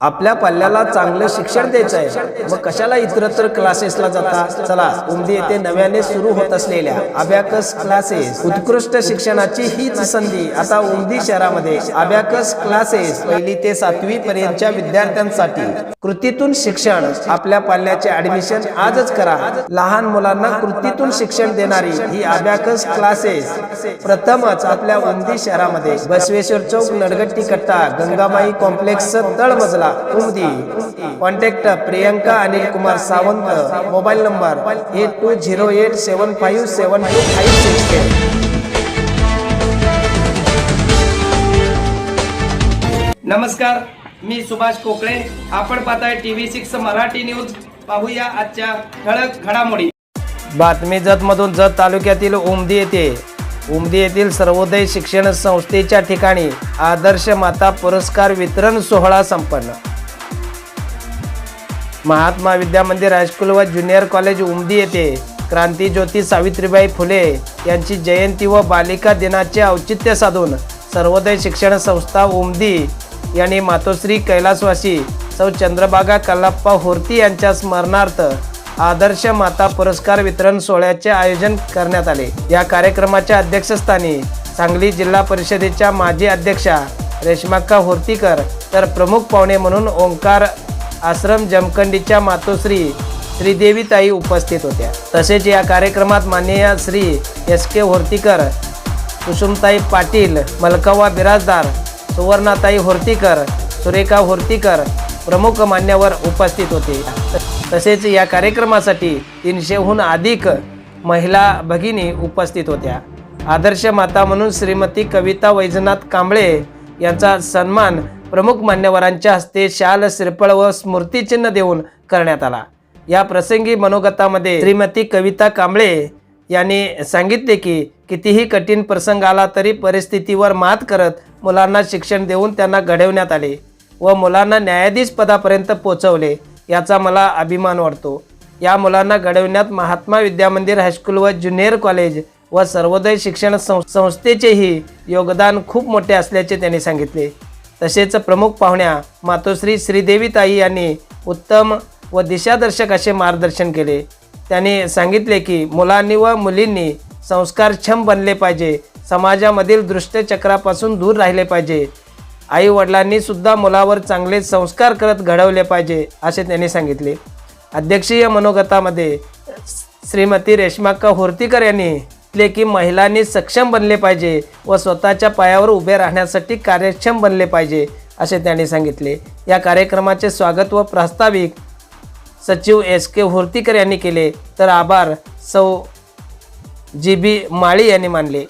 आपल्या पाल्याला चांगलं शिक्षण द्यायचं आहे, मग कशाला इतरत्र क्लासेसला जाता? चला, उमदी येथे नव्याने सुरू होत असलेल्या अबॅकस क्लासेस उत्कृष्ट शिक्षणाची हीच संधी आता उमदी शहरामध्ये. अबॅकस क्लासेस 1ली ते 7वी पर्यंतच्या विद्यार्थ्यांसाठी कृतीतून शिक्षण. आपल्या पाल्याचे ऍडमिशन आजच करा. लहान मुलांना कृतीतून शिक्षण देणारी ही अबॅकस क्लासेस प्रथमच आपल्या उमदी शहरामध्ये बसवेश्वर चौक, नडगट्टी कट्टा, गंगाबाई कॉम्प्लेक्स, तळमजला, Umadi. Contact Priyanka Anil Kumar Sawant. Mobile number 8208757256. नमस्कार, मी सुभाष कोकळे. आपण पाहताय TV6 मराठी न्यूज. पाहूया आजच्या ठळक घडामोडी. बातमी जत मधून जत तालुक्यातील उमदी येथील सर्वोदय शिक्षण संस्थेच्या ठिकाणी आदर्श माता पुरस्कार वितरण सोहळा संपन्न. महात्मा विद्या मंदिर हायस्कूल व ज्युनियर कॉलेज उमदी येथे क्रांतीज्योती सावित्रीबाई फुले यांची जयंती व बालिका दिनाचे औचित्य साधून सर्वोदय शिक्षण संस्था उमदी यांनी मातोश्री कैलासवासी सौ चंद्रभागा कल्लाप्पा होर्ती यांच्या स्मरणार्थ आदर्श माता पुरस्कार वितरण सोहळ्याचे आयोजन करण्यात आले. या कार्यक्रमाच्या अध्यक्षस्थानी सांगली जिल्हा परिषदेच्या माजी अध्यक्षा रेश्माक्का होर्तीकर, तर प्रमुख पाहुणे म्हणून ओंकार आश्रम जमखंडीच्या मातोश्री श्रीदेवीताई उपस्थित होत्या. तसेच या कार्यक्रमात माननीय श्री SK होर्तीकर, कुसुमताई पाटील, मलकावा बिराजदार, सुवर्णाताई होर्तीकर, सुरेखा होर्तीकर प्रमुख मान्यवर उपस्थित होते. तसेच या कार्यक्रमासाठी 300हून अधिक महिला भगिनी उपस्थित होत्या. आदर्श माता म्हणून श्रीमती कविता वैजनाथ कांबळे यांचा सन्मान प्रमुख मान्यवरांच्या हस्ते शाल, श्रीफळ व स्मृतिचिन्ह देऊन करण्यात आला. या प्रसंगी मनोगतामध्ये श्रीमती कविता कांबळे यांनी सांगितले की कितीही कठीण प्रसंग आला तरी परिस्थितीवर मात करत मुलांना शिक्षण देऊन त्यांना घडवण्यात आले व मुलांना न्यायाधीश पदापर्यंत पोहोचवले, याचा मला अभिमान वाटतो. या मुलांना घडवण्यात महात्मा विद्या मंदिर हायस्कूल व ज्युनियर कॉलेज व सर्वोदय शिक्षण संस्थेचेही योगदान खूप मोठे असल्याचे त्यांनी सांगितले. तसेच प्रमुख पाहुण्या मातोश्री श्रीदेवीताई यांनी उत्तम व दिशादर्शक असे मार्गदर्शन केले. त्यांनी सांगितले की मुलांनी व मुलींनी संस्कारक्षम बनले पाहिजे, समाजामधील दुष्टचक्रापासून दूर राहिले पाहिजे, आई वडिलांनी सुद्धा मुलावर चांगले संस्कार करत घडवले पाहिजे असे त्यांनी सांगितले. अध्यक्षीय मनोगतामध्ये श्रीमती रेश्माक्का होर्तीकर यांनी म्हटले की महिलांनी सक्षम बनले पाहिजे व स्वतःच्या पायावर उभे राहण्यासाठी कार्यक्षम बनले पाहिजे असे त्यांनी सांगितले. या कार्यक्रमाचे स्वागत व प्रास्ताविक सचिव SK होर्तीकर यांनी केले, तर आभार सौ GB माळी यांनी मानले.